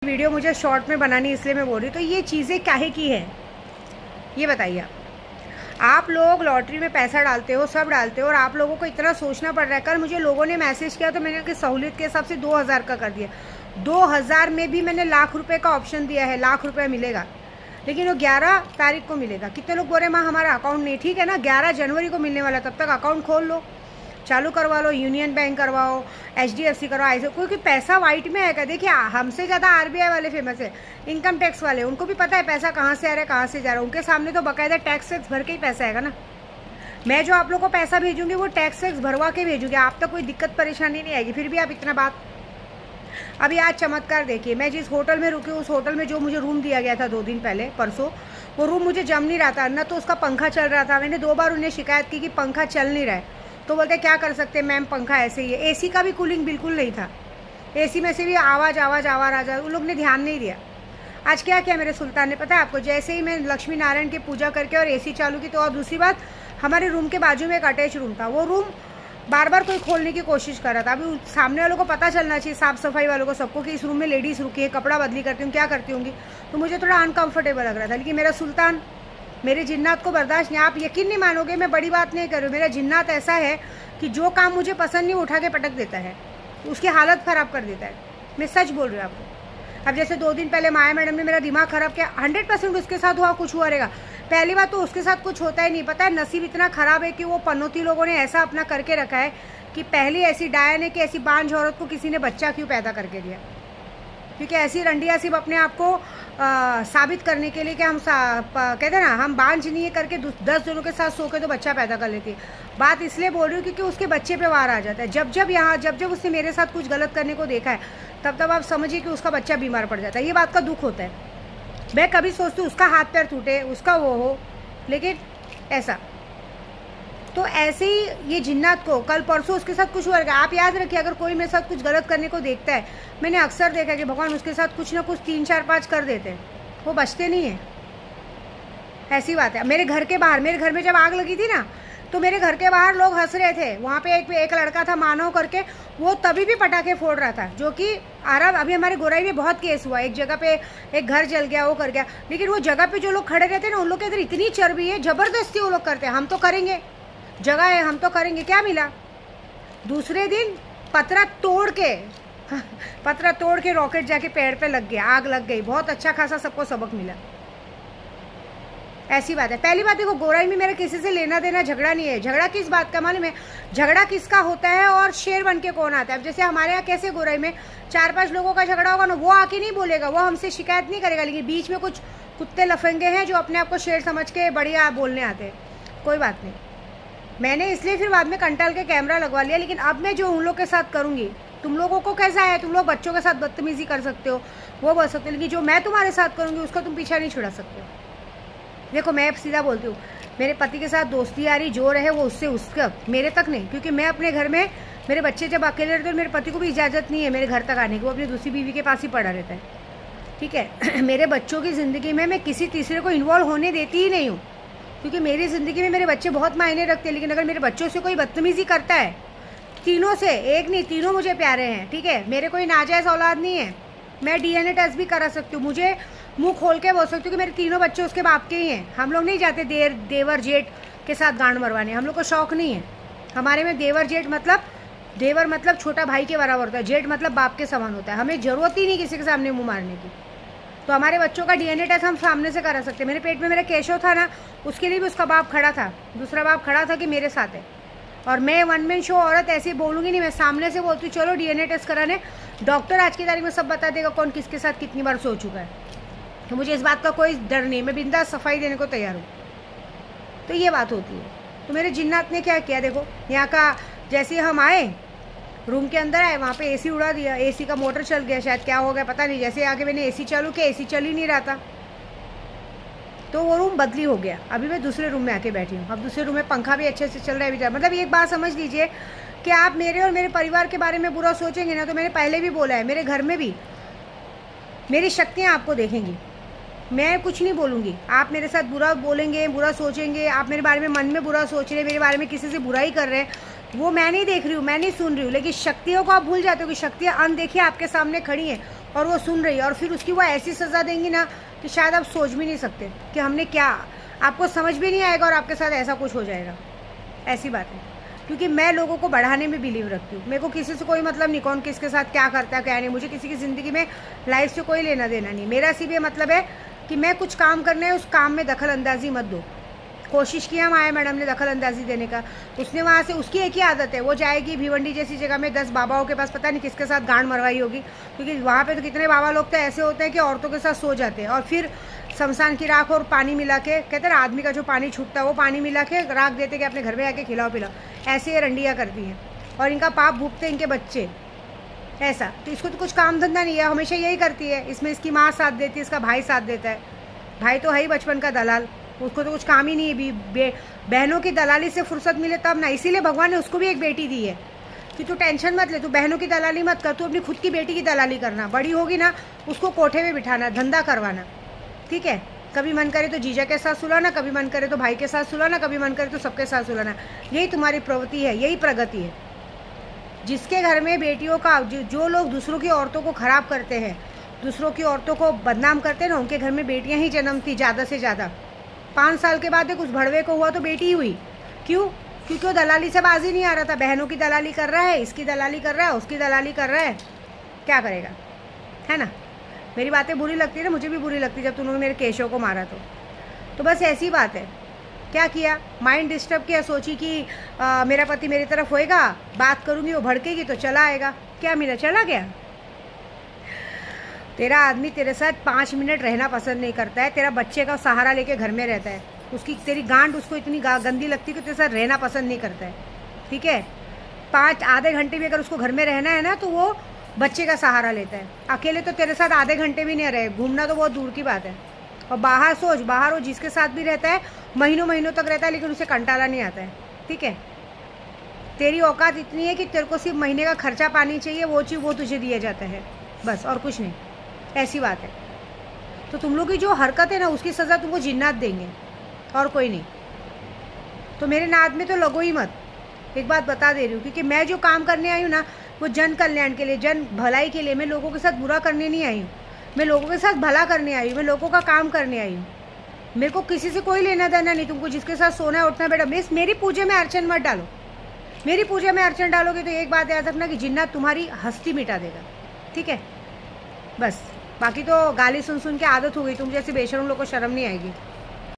Video मुझे short में बनानी इसलिए मैं बोल रही हूँ। तो ये चीज़ें काहे की है ये बताइए आप लोग लॉटरी में पैसा डालते हो, सब डालते हो, और आप लोगों को इतना सोचना पड़ रहा है। कल मुझे लोगों ने मैसेज किया तो मैंने उनकी सहूलियत के हिसाब से 2000 का कर दिया। 2000 में भी मैंने लाख रुपए का ऑप्शन दिया है, लाख रुपए मिलेगा, लेकिन वो 11 तारीख को मिलेगा। कितने लोग बोल रहे हैं माँ हमारा अकाउंट नहीं, ठीक है ना, 11 जनवरी को मिलने वाला, तब तक अकाउंट खोल लो, चालू करवा लो, यूनियन बैंक करवाओ, HDFC करवाओ, ऐसे क्योंकि पैसा वाइट में आएगा। देखिए हमसे ज़्यादा RBI वाले फेमस है, इनकम टैक्स वाले, उनको भी पता है पैसा कहाँ से आ रहा है कहाँ से जा रहा है। उनके सामने तो बाकायदा टैक्स भर के ही पैसा आएगा ना। मैं जो आप लोग को पैसा भेजूंगी वो टैक्स भरवा के भेजूंगी, आप तक कोई दिक्कत परेशानी नहीं आएगी। फिर भी आप इतना बात, अभी आज चमत्कार देखिए, मैं जिस होटल में रुकी उस होटल में जो मुझे रूम दिया गया था 2 दिन पहले परसों, वो रूम मुझे जम नहीं रहा था ना, तो उसका पंखा चल रहा था। मैंने 2 बार उन्हें शिकायत की कि पंखा चल नहीं रहा है, तो बोलते क्या कर सकते हैं मैम, पंखा ऐसे ही है। AC का भी कूलिंग बिल्कुल नहीं था, AC में से भी आवाज़ उन लोग ने ध्यान नहीं दिया। आज क्या किया मेरे सुल्तान ने पता है आपको, जैसे ही मैं लक्ष्मी नारायण की पूजा करके और AC चालू की, तो और दूसरी बात, हमारे रूम के बाजू में एक अटैच रूम था, वो रूम बार बार कोई खोलने की कोशिश कर रहा था। अभी सामने वालों को पता चलना चाहिए, साफ सफाई वालों को, सबको, कि इस रूम में लेडीज़ रुकी है, कपड़ा बदली करती हूँ, क्या करती होंगी, तो मुझे थोड़ा अनकंफर्टेबल लग रहा था। लेकिन मेरा सुल्तान, मेरे जिन्नात को बर्दाश्त नहीं, आप यकीन नहीं मानोगे, मैं बड़ी बात नहीं कर रही हूँ, मेरा जिन्नात ऐसा है कि जो काम मुझे पसंद नहीं उठा के पटक देता है, उसकी हालत ख़राब कर देता है। मैं सच बोल रही हूँ आपको। अब जैसे 2 दिन पहले माया मैडम ने मेरा दिमाग ख़राब किया, 100% उसके साथ हुआ, कुछ हुआ रहेगा। पहली बात तो उसके साथ कुछ होता ही नहीं, पता है, नसीब इतना ख़राब है कि वो पनौती लोगों ने ऐसा अपना करके रखा है कि पहली ऐसी डायन है कि ऐसी बांझ औरत को किसी ने बच्चा क्यों पैदा करके दिया, क्योंकि ऐसी रंडिया सिर्फ अपने आप को साबित करने के लिए कि हम कहते हैं ना, हम बांझ नहीं है करके 10 जनों के साथ सो के तो बच्चा पैदा कर लेती है। बात इसलिए बोल रही हूँ क्योंकि उसके बच्चे पे वार आ जाता है। जब उसने मेरे साथ कुछ गलत करने को देखा है, तब आप समझिए कि उसका बच्चा बीमार पड़ जाता है। ये बात का दुख होता है। मैं कभी सोचती हूँ उसका हाथ पैर टूटे, उसका वो हो, लेकिन ऐसा तो ऐसे ही ये जिन्नात को कल परसों उसके साथ कुछ हुआ। आप याद रखिए, अगर कोई मेरे साथ कुछ गलत करने को देखता है, मैंने अक्सर देखा कि भगवान उसके साथ कुछ ना कुछ 3, 4, 5 कर देते हैं, वो बचते नहीं हैं। ऐसी बात है। मेरे घर के बाहर, मेरे घर में जब आग लगी थी ना, तो मेरे घर के बाहर लोग हंस रहे थे। वहाँ पे एक लड़का था मानव करके, वो तभी भी पटाखे फोड़ रहा था, जो कि अभी हमारे गोराई में बहुत केस हुआ, एक जगह पे एक घर जल गया, वो कर गया। लेकिन वो जगह पे जो लोग खड़े रहते हैं ना, उन लोग के अंदर इतनी चर्बी है, जबरदस्ती वो लोग करते हैं, हम तो करेंगे, जगह है हम तो करेंगे। क्या मिला दूसरे दिन? पतरा तोड़ के रॉकेट जाके पेड़ पे लग गया, आग लग गई, बहुत अच्छा खासा सबको सबक मिला। ऐसी बात है। पहली बात देखो, गोराई में मेरा किसी से लेना देना झगड़ा नहीं है। झगड़ा किस बात का मालूम है? झगड़ा किसका होता है और शेर बन के कौन आता है। अब जैसे हमारे यहाँ कैसे गोराई में 4-5 लोगों का झगड़ा होगा ना, वो आके नहीं बोलेगा, वो हमसे शिकायत नहीं करेगा, लेकिन बीच में कुछ कुत्ते लफंगे हैं जो अपने आप को शेर समझ के बढ़िया बोलने आते हैं। कोई बात नहीं, मैंने इसलिए फिर बाद में कंटाल के कैमरा लगवा लिया। लेकिन अब मैं जो उन लोग के साथ करूँगी, तुम लोगों को कैसा है, तुम लोग बच्चों के साथ बदतमीजी कर सकते हो, वो बोल सकते हो, लेकिन जो मैं तुम्हारे साथ करूँगी उसका तुम पीछा नहीं छुड़ा सकते हो। देखो मैं सीधा बोलती हूँ, मेरे पति के साथ दोस्ती यारी जो रहे वो उससे उसका, मेरे तक नहीं। क्योंकि मैं अपने घर में, मेरे बच्चे जब अकेले रहते हैं, मेरे पति को भी इजाज़त नहीं है मेरे घर तक आने की, वो अपनी दूसरी बीवी के पास ही पड़ा रहता है, ठीक है। मेरे बच्चों की ज़िंदगी में मैं किसी तीसरे को इन्वॉल्व होने देती ही नहीं हूँ, क्योंकि मेरी ज़िंदगी में मेरे बच्चे बहुत मायने रखते हैं। लेकिन अगर मेरे बच्चों से कोई बदतमीज़ी करता है, तीनों से, एक नहीं तीनों मुझे प्यारे हैं, ठीक है, मेरे कोई नाजायज़ औलाद नहीं है, मैं DNA टेस्ट भी करा सकती हूँ, मुझे मुंह खोल के बोल सकती हूँ कि मेरे तीनों बच्चे उसके बाप के ही हैं। हम लोग नहीं जाते देवर जेठ के साथ गांड मरवाने, हम लोग को शौक नहीं है। हमारे में देवर जेठ मतलब, देवर मतलब छोटा भाई के बराबर होता है, जेठ मतलब बाप के समान होता है। हमें ज़रूरत ही नहीं किसी के सामने मुँह मारने की। तो हमारे बच्चों का DNA टेस्ट हम सामने से करा सकते हैं। मेरे पेट में मेरा केशव था ना, उसके लिए भी उसका बाप खड़ा था, दूसरा बाप खड़ा था कि मेरे साथ है। और मैं वन मैन शो औरत ऐसे बोलूँगी नहीं, मैं सामने से बोलती हूँ चलो DNA टेस्ट कराने, डॉक्टर आज की तारीख में सब बता देगा कौन किसके साथ कितनी बार सो चुका है। तो मुझे इस बात का कोई डर नहीं, मैं बिंदास सफाई देने को तैयार हूँ। तो ये बात होती है। तो मेरे जिन्नात ने क्या किया, देखो यहाँ का, जैसे हम आए रूम के अंदर आए, वहाँ पे AC उड़ा दिया, AC का मोटर चल गया, शायद क्या हो गया पता नहीं। जैसे आके मैंने AC चालू किया, AC चल ही नहीं रहा था, तो वो रूम बदली हो गया। अभी मैं दूसरे रूम में आके बैठी हूँ। अब दूसरे रूम में पंखा भी अच्छे से चल रहा है। मतलब एक बात समझ लीजिए कि आप मेरे और मेरे परिवार के बारे में बुरा सोचेंगे ना, तो मैंने पहले भी बोला है, मेरे घर में भी मेरी शक्तियाँ आपको देखेंगी। मैं कुछ नहीं बोलूँगी, आप मेरे साथ बुरा बोलेंगे, बुरा सोचेंगे, आप मेरे बारे में मन में बुरा सोच रहे हैं, मेरे बारे में किसी से बुराई कर रहे हैं, वो मैं नहीं देख रही हूँ, मैं नहीं सुन रही हूँ। लेकिन शक्तियों को आप भूल जाते हो कि शक्तियाँ अनदेखी आपके सामने खड़ी हैं और वो सुन रही है, और फिर उसकी वो ऐसी सज़ा देंगी ना कि शायद आप सोच भी नहीं सकते कि हमने क्या, आपको समझ भी नहीं आएगा और आपके साथ ऐसा कुछ हो जाएगा। ऐसी बात है, क्योंकि मैं लोगों को बढ़ाने में बिलीव रखती हूँ। मेरे को किसी से कोई मतलब नहीं कौन किसके साथ क्या करता है क्या नहीं, मुझे किसी की ज़िंदगी में लाइफ से कोई लेना देना नहीं। मेरा सिर्फ ये मतलब है कि मैं कुछ काम करना है, उस काम में दखल अंदाजी मत दो। कोशिश किया माया मैडम ने दखल अंदाजी देने का, उसने वहाँ से, उसकी एक ही आदत है, वो जाएगी भिवंडी जैसी जगह में 10 बाबाओं के पास, पता नहीं किसके साथ गांड मरवाई होगी, क्योंकि वहाँ पे तो कितने बाबा लोग तो ऐसे होते हैं कि औरतों के साथ सो जाते हैं, और फिर शमशान की राख और पानी मिला के, कहते हैं ना आदमी का जो पानी छूटता है वो पानी मिला के राख देते कि अपने घर में आके खिलाओ पिलाओ। ऐसे ये रंडियाँ करती हैं और इनका पाप भुगते इनके बच्चे। ऐसा तो इसको तो कुछ काम धंधा नहीं है, हमेशा यही करती है। इसमें इसकी माँ साथ देती है, इसका भाई साथ देता है। भाई तो है ही बचपन का दलाल, उसको तो कुछ काम ही नहीं है। बहनों की दलाली से फुर्सत मिले तब ना, इसीलिए भगवान ने उसको भी एक बेटी दी है कि तू टेंशन मत ले, तू बहनों की दलाली मत कर, तू अपनी खुद की बेटी की दलाली करना। बड़ी होगी ना उसको कोठे में बिठाना, धंधा करवाना, ठीक है। कभी मन करे तो जीजा के साथ सुलाना, कभी मन करे तो भाई के साथ सुलाना, कभी मन करे तो सबके साथ सुलाना। यही तुम्हारी प्रवृत्ति है, यही प्रगति है। जिसके घर में बेटियों का, जो लोग दूसरों की औरतों को खराब करते हैं, दूसरों की औरतों को बदनाम करते हैं ना, उनके घर में बेटियां ही जन्मती ज़्यादा से ज़्यादा। 5 साल के बाद कुछ भड़वे को हुआ तो बेटी ही हुई। क्यों? क्योंकि वो दलाली से बाजी नहीं आ रहा था। बहनों की दलाली कर रहा है, इसकी दलाली कर रहा है, उसकी दलाली कर रहा है, क्या करेगा, है ना। मेरी बातें बुरी लगती है ना, मुझे भी बुरी लगती है जब तुम लोग मेरे केशों को मारा तो बस ऐसी बात है। क्या किया, माइंड डिस्टर्ब किया, सोची कि मेरा पति मेरी तरफ होएगा, बात करूँगी वो भड़केगी तो चला आएगा। क्या मिला, चला गया। तेरा आदमी तेरे साथ 5 मिनट रहना पसंद नहीं करता है, तेरा बच्चे का सहारा लेके घर में रहता है, उसकी तेरी गांड उसको इतनी गंदी लगती है कि तेरे साथ रहना पसंद नहीं करता है, ठीक है। 5 आधे घंटे भी अगर उसको घर में रहना है ना तो वो बच्चे का सहारा लेता है। अकेले तो तेरे साथ आधे घंटे भी नहीं रहे, घूमना तो बहुत दूर की बात है। और बाहर सोच, बाहर वो जिसके साथ भी रहता है महीनों महीनों तक रहता है, लेकिन उसे कंटाला नहीं आता है, ठीक है। तेरी औकात इतनी है कि तेरे को सिर्फ महीने का खर्चा पानी चाहिए, वो चीज़ वो तुझे दिया जाता है, बस, और कुछ नहीं। ऐसी बात है। तो तुम लोग की जो हरकत है ना, उसकी सज़ा तुमको जिन्नात देंगे और कोई नहीं। तो मेरे नाद में तो लगो ही मत, एक बात बता दे रही हूँ, क्योंकि मैं जो काम करने आई हूँ ना वो जन कल्याण के लिए, जन भलाई के लिए। मैं लोगों के साथ बुरा करने नहीं आई हूँ, मैं लोगों के साथ भला करने आई हूँ, मैं लोगों का काम करने आई हूँ। मेरे को किसी से कोई लेना देना नहीं। तुमको जिसके साथ सोना है उठना बेटा, मेरी पूजा में अर्चन मत डालो। मेरी पूजा में अर्चन डालोगे तो एक बात याद रखना कि जिन्नात तुम्हारी हस्ती मिटा देगा, ठीक है। बस बाकी तो गाली सुन सुन के आदत हो गई, तुम जैसे बेशरम लोग को शर्म नहीं आएगी।